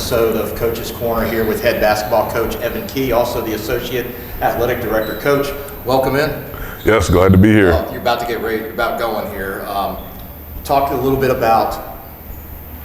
episode of Coach's Corner here with head basketball coach Evan Kee, also the associate athletic director. Coach, welcome in. Yes, glad to be here. You're about to get ready, you're about going here. Talk a little bit about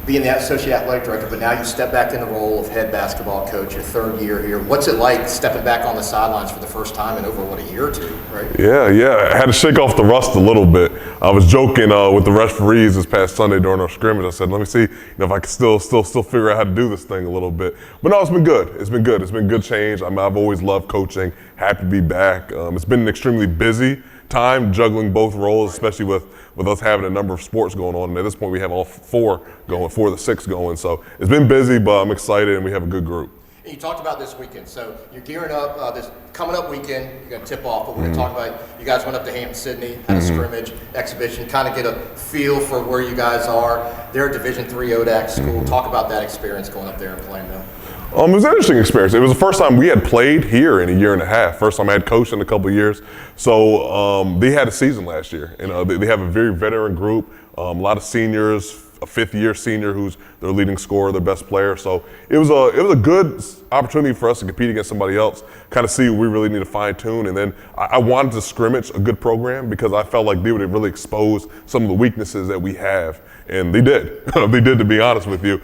being the associate athletic director, but now you step back in the role of head basketball coach, your third year here. What's it like stepping back on the sidelines for the first time in over, a year or two, right? Yeah. I had to shake off the rust a little bit. I was joking with the referees this past Sunday during our scrimmage. I said, let me see if I can still figure out how to do this thing a little bit. But no, it's been good. It's been good. It's been good change. I've always loved coaching. Happy to be back. It's been an extremely busy time juggling both roles, especially with us having a number of sports going on. And at this point, we have all four of the six going. So it's been busy, but I'm excited, and we have a good group. And you talked about this weekend. So you're gearing up this coming up weekend. You're going to tip off, but we're going to talk about you guys went up to Hampton, Sydney, had a scrimmage, exhibition, kind of get a feel for where you guys are. They're a Division III ODAC school. Talk about that experience going up there and playing them. It was an interesting experience. It was the first time we had played here in a year and a half. First time I had coached in a couple of years. So they had a season last year. And they have a very veteran group, a lot of seniors, a fifth-year senior who's their leading scorer, their best player. So it was a good opportunity for us to compete against somebody else, kind of see what we really need to fine-tune. And then I wanted to scrimmage a good program because I felt like they would really expose some of the weaknesses that we have. And they did. They did, to be honest with you.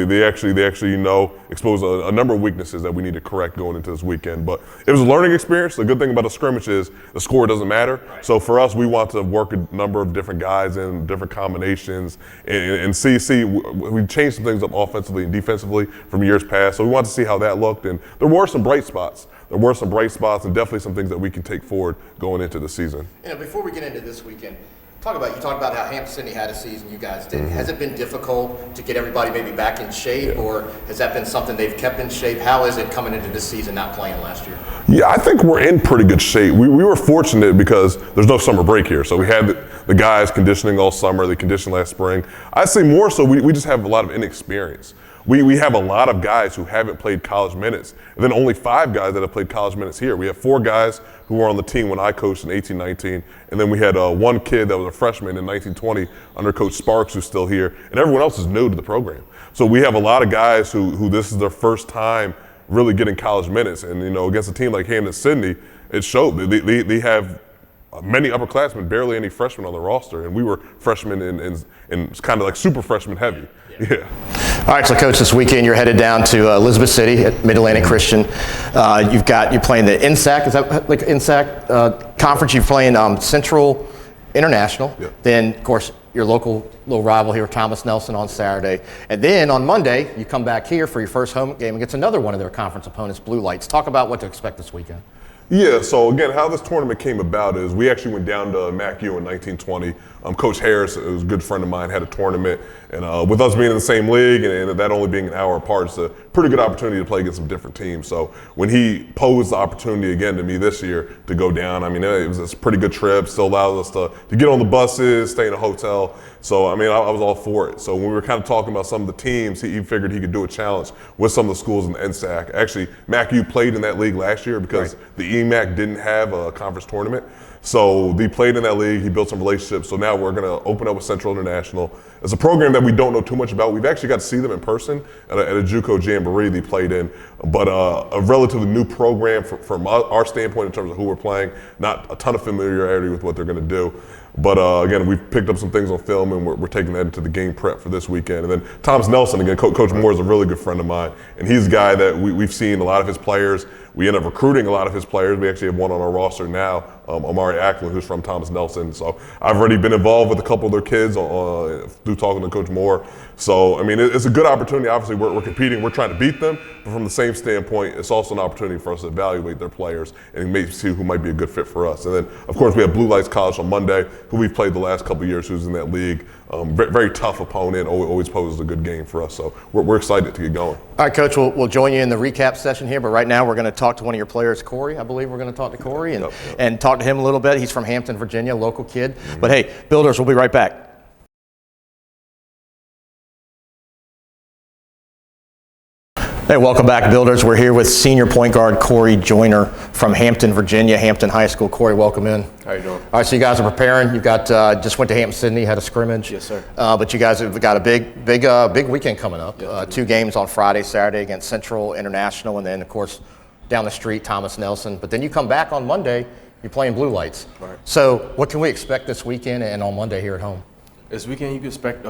They actually exposed a number of weaknesses that we need to correct going into this weekend. But it was a learning experience. The good thing about a scrimmage is the score doesn't matter. Right. So for us, we want to work a number of different guys in different combinations and see we changed some things up offensively and defensively from years past. So we wanted to see how that looked. And there were some bright spots. And definitely some things that we can take forward going into the season. Before we get into this weekend, you talked about how Hampton Sydney had a season, you guys did. Has it been difficult to get everybody maybe back in shape, or has that been something they've kept in shape? How is it coming into this season not playing last year? Yeah, I think we're in pretty good shape. We were fortunate because there's no summer break here. So we had the guys conditioning all summer, they conditioned last spring. I'd say more so we just have a lot of inexperience. We have a lot of guys who haven't played college minutes, and then only 5 guys that have played college minutes here. We have 4 guys who were on the team when I coached in 18-19, and then we had one kid that was a freshman in 19-20 under Coach Sparks who's still here, and everyone else is new to the program. So we have a lot of guys who this is their first time really getting college minutes, and against a team like Hampton Sydney, it showed. They have many upperclassmen, barely any freshmen on the roster, and we were freshmen and kind of like super freshman heavy. Yeah. All right, so Coach, this weekend you're headed down to Elizabeth City at Mid-Atlantic Christian. You're playing the INSAC, is that like INSAC conference? You're playing Central International. Yep. Then, of course, your local little rival here, Thomas Nelson, on Saturday. And then on Monday, you come back here for your first home game against another one of their conference opponents, Blue Lights. Talk about what to expect this weekend. Yeah, so again, how this tournament came about is we actually went down to MACU in 1920. Coach Harris, who's a good friend of mine, had a tournament. And with us being in the same league and that only being an hour apart, it's a pretty good opportunity to play against some different teams. So when he posed the opportunity again to me this year to go down, it was a pretty good trip. Still allowed us to get on the buses, stay in a hotel. So, I was all for it. So when we were kind of talking about some of the teams, he figured he could do a challenge with some of the schools in the NSAC. Actually, MACU played in that league last year because the EMAC didn't have a conference tournament. So they played in that league. He built some relationships. So now we're going to open up with Central International. It's a program that we don't know too much about. We've actually got to see them in person at a JUCO jamboree they played in. But a relatively new program from our standpoint in terms of who we're playing. Not a ton of familiarity with what they're going to do. But again, we've picked up some things on film, and we're taking that into the game prep for this weekend. And then Thomas Nelson, again, Coach Moore is a really good friend of mine. And he's a guy that we've seen a lot of his players. We end up recruiting a lot of his players. We actually have one on our roster now, Amari Ackland, who's from Thomas Nelson. So I've already been involved with a couple of their kids through talking to Coach Moore. So, it's a good opportunity. Obviously, we're competing. We're trying to beat them. But from the same standpoint, it's also an opportunity for us to evaluate their players and maybe see who might be a good fit for us. And then, of course, we have Blue Lights College on Monday, who we've played the last couple of years, who's in that league. Very tough opponent, always poses a good game for us. So we're excited to get going. All right, Coach, we'll join you in the recap session here, but right now we're going to talk to one of your players, Corey. I believe we're going to talk to Corey and talk to him a little bit. He's from Hampton, Virginia, local kid. But hey, Builders, we'll be right back. Hey, welcome back, Builders. We're here with senior point guard Corey Joyner from Hampton, Virginia, Hampton High School. Corey, welcome in. How you doing? All right, so you guys are preparing. You've got just went to Hampton Sydney, had a scrimmage. Yes, sir. But you guys have got a big weekend coming up. Yes, 2 games on Friday, Saturday against Central International, and then of course down the street Thomas Nelson. But then you come back on Monday. You're playing Blue Lights. Right. So what can we expect this weekend and on Monday here at home? This weekend you can expect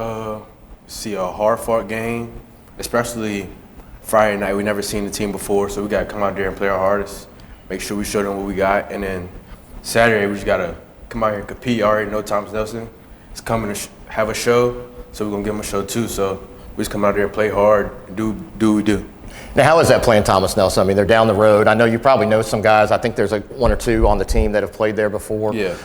see a hard-fought game, especially Friday night. We never seen the team before, so we got to come out there and play our hardest, make sure we show them what we got. And then Saturday, we just got to come out here and compete. You already know Thomas Nelson is coming to have a show, so we're going to give him a show too. So we just come out there and play hard and do what we do. Now, how is that playing Thomas Nelson? I mean, they're down the road. I know you probably know some guys. I think there's like 1 or 2 on the team that have played there before. Yeah.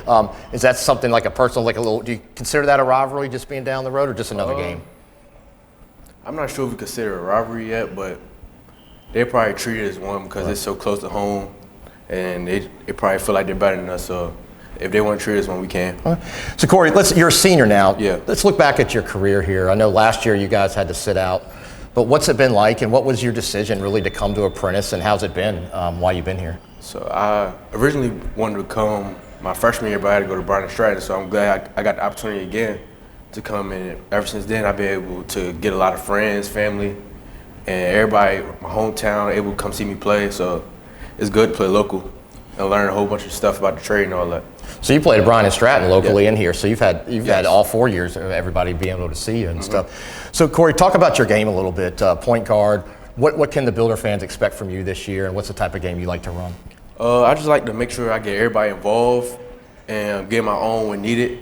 Is that something like a personal, like a little, do you consider that a rivalry just being down the road or just another game? I'm not sure if we consider it a rivalry yet, but they probably treat it as one because it's so close to home, and they probably feel like they're better than us. So if they want to treat it as one, we can. So Corey, you're a senior now. Yeah. Let's look back at your career here. I know last year you guys had to sit out, but what's it been like, and what was your decision really to come to Apprentice, and how's it been while you've been here? So I originally wanted to come my freshman year, but I had to go to Bryan and Stratton. So I'm glad I got the opportunity again to come in. Ever since then, I've been able to get a lot of friends, family, and everybody, my hometown, able to come see me play. So it's good to play local and learn a whole bunch of stuff about the trade and all that. So you played at Bryan and Stratton locally Yeah. in here. So you've had all 4 years of everybody being able to see you and stuff. So Corey, talk about your game a little bit. Point guard. What can the Builder fans expect from you this year, and what's the type of game you like to run? I just like to make sure I get everybody involved and get my own when needed.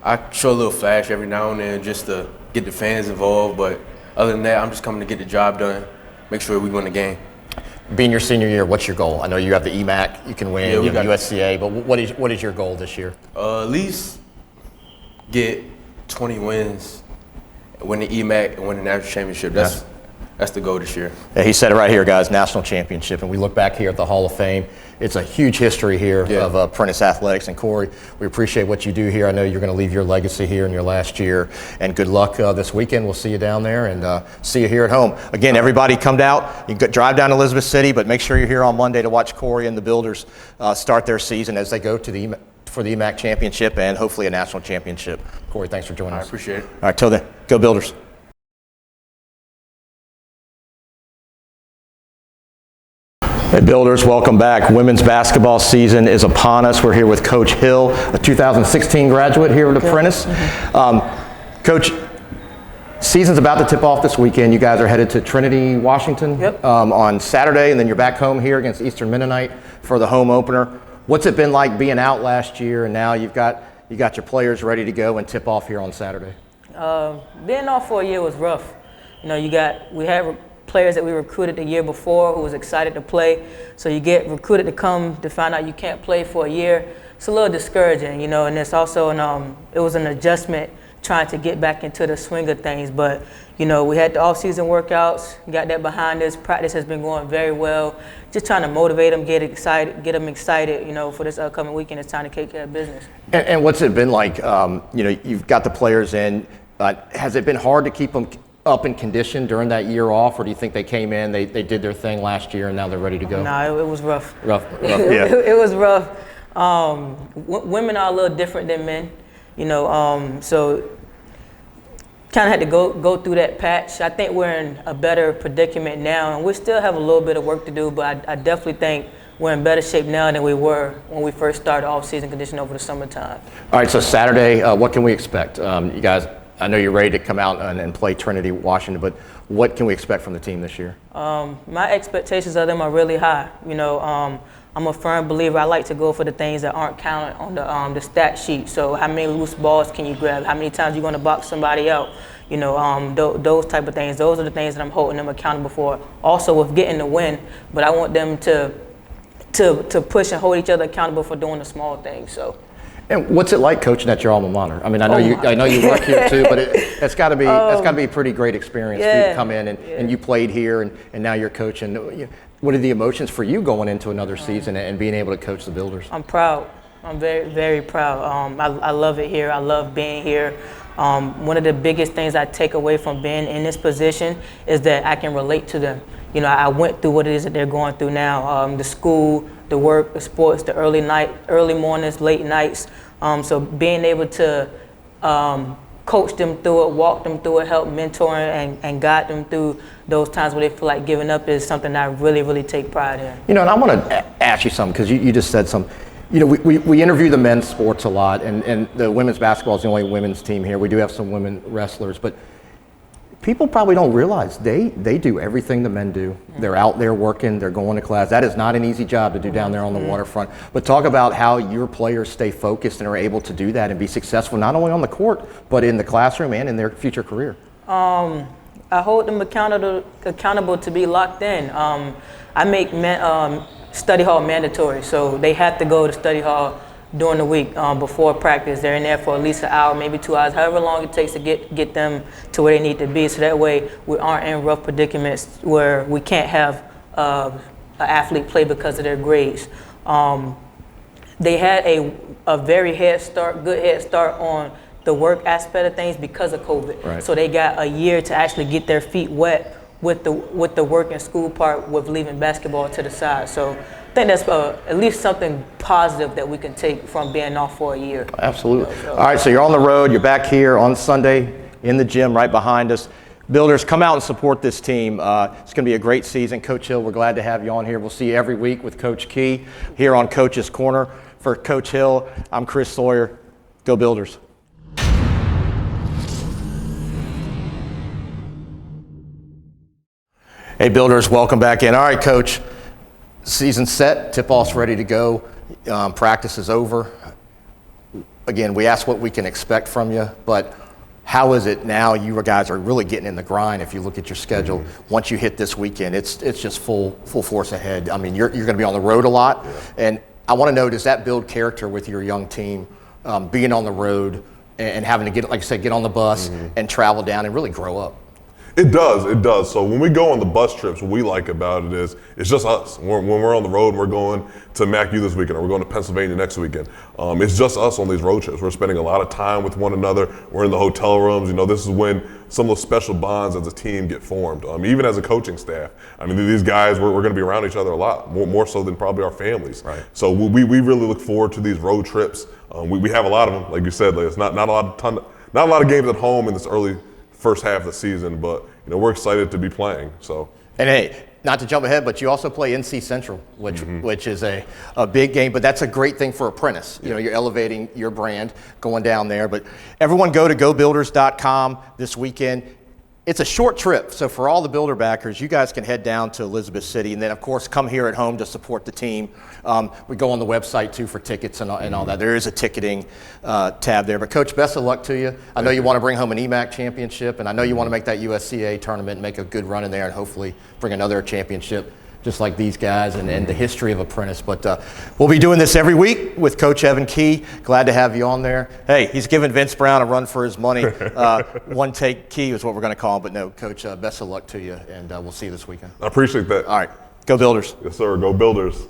I show a little flash every now and then just to get the fans involved, but other than that, I'm just coming to get the job done, make sure we win the game. Being your senior year, what's your goal? I know you have the EMAC, you can win, Yeah, you have the USCA, but what is your goal this year? At least get 20 wins, win the EMAC, and win the national championship. That's the goal this year. Yeah, he said it right here, guys, national championship. And we look back here at the Hall of Fame. It's a huge history here of Apprentice Athletics. And Corey, we appreciate what you do here. I know you're going to leave your legacy here in your last year. And good luck this weekend. We'll see you down there and see you here at home. Again, everybody come out. You can drive down to Elizabeth City, but make sure you're here on Monday to watch Corey and the Builders start their season as they go to for the EMAC championship and hopefully a national championship. Corey, thanks for joining us. I appreciate it. All right, till then, go Builders. Hey Builders, welcome back. Women's basketball season is upon us. We're here with Coach Hill, a 2016 graduate here at Apprentice. Coach, season's about to tip off this weekend. You guys are headed to Trinity, Washington on Saturday, and then you're back home here against Eastern Mennonite for the home opener. What's it been like being out last year, and now you got your players ready to go and tip off here on Saturday? Being off for a year was rough. You know, we had players that we recruited the year before who was excited to play. So you get recruited to come to find out you can't play for a year. It's a little discouraging, you know, and it's also it was an adjustment trying to get back into the swing of things. But, you know, we had the off-season workouts, got that behind us. Practice has been going very well. Just trying to motivate them, get them excited, you know, for this upcoming weekend. It's time to take care of business. And what's it been like? You know, you've got the players in. Has it been hard to keep them up in condition during that year off, or do you think they came in, they did their thing last year, and now they're ready to go? No, it was rough. Rough, yeah. It was rough. Women are a little different than men, you know, so kind of had to go through that patch. I think we're in a better predicament now, and we still have a little bit of work to do, but I definitely think we're in better shape now than we were when we first started off-season conditioning over the summertime. All right, so Saturday, what can we expect? You guys, I know you're ready to come out and play Trinity, Washington, but what can we expect from the team this year? My expectations of them are really high. You know, I'm a firm believer. I like to go for the things that aren't counted on the stat sheet. So how many loose balls can you grab? How many times you're going to box somebody out? You know, those type of things. Those are the things that I'm holding them accountable for. Also with getting the win, but I want them to push and hold each other accountable for doing the small things. So. And what's it like coaching at your alma mater? I mean, I know you work here too, but that's got to be a pretty great experience for you to come in and you played here and now you're coaching. What are the emotions for you going into another season and being able to coach the Builders? I'm proud. I'm very, very proud. I love it here. I love being here. One of the biggest things I take away from being in this position is that I can relate to them. I went through what it is that they're going through now, the school, the work, the sports, the early mornings, late nights. So being able to coach them through it, walk them through it, help mentor and guide them through those times where they feel like giving up is something that I really, really take pride in. And I want to ask you something, because you just said something. We interview the men's sports a lot, and the women's basketball is the only women's team here. We do have some women wrestlers, but people probably don't realize they do everything the men do. They're out there working, they're going to class. That is not an easy job to do down there on the waterfront. But talk about how your players stay focused and are able to do that and be successful, not only on the court, but in the classroom and in their future career. I hold them accountable to be locked in. I make study hall mandatory, so they have to go to study hall during the week before practice. They're in there for at least an hour, maybe 2 hours, however long it takes to get them to where they need to be. So that way we aren't in rough predicaments where we can't have an athlete play because of their grades. They had a very good head start on the work aspect of things because of COVID. Right. So they got a year to actually get their feet wet with the work and school part, with leaving basketball to the side. So I think that's at least something positive that we can take from being off for a year. Absolutely. All right, so you're on the road, you're back here on Sunday in the gym right behind us. Builders, come out and support this team. It's going to be a great season. Coach Hill, we're glad to have you on here. We'll see you every week with Coach Kee here on Coach's Corner. For Coach Hill, I'm Chris Sawyer. Go Builders. Hey Builders, welcome back in. All right, Coach, season set, tip-off's ready to go. Practice is over. Again, we asked what we can expect from you, but how is it now? You guys are really getting in the grind. If you look at your schedule, once you hit this weekend, it's just full force ahead. I mean, you're going to be on the road a lot, and I want to know, does that build character with your young team, being on the road and having to get, like I said, get on the bus and travel down and really grow up? It does. So when we go on the bus trips, what we like about it is it's just us. When we're on the road and we're going to MacU this weekend or we're going to Pennsylvania next weekend, it's just us on these road trips. We're spending a lot of time with one another. We're in the hotel rooms. This is when some of those special bonds as a team get formed. Even as a coaching staff, these guys, we're going to be around each other a lot, more so than probably our families. Right. So we really look forward to these road trips. We have a lot of them, like you said. It's not a lot of games at home in this early first half of the season, but we're excited to be playing. So, and hey, not to jump ahead, but you also play NC Central, which is a big game, but that's a great thing for Apprentice. You're elevating your brand going down there. But everyone go to gobuilders.com this weekend. It's a short trip, so for all the Builder backers, you guys can head down to Elizabeth City and then, of course, come here at home to support the team. We go on the website, too, for tickets and all that. There is a ticketing tab there. But, Coach, best of luck to you. I know you want to bring home an EMAC championship, and I know you want to make that USCA tournament and make a good run in there and hopefully bring another championship just like these guys and the history of Apprentice. But we'll be doing this every week with Coach Evan Kee. Glad to have you on there. Hey, he's giving Vince Brown a run for his money. One take Key is what we're going to call him. But no, Coach, best of luck to you, and we'll see you this weekend. I appreciate that. All right, go Builders. Yes, sir. Go Builders.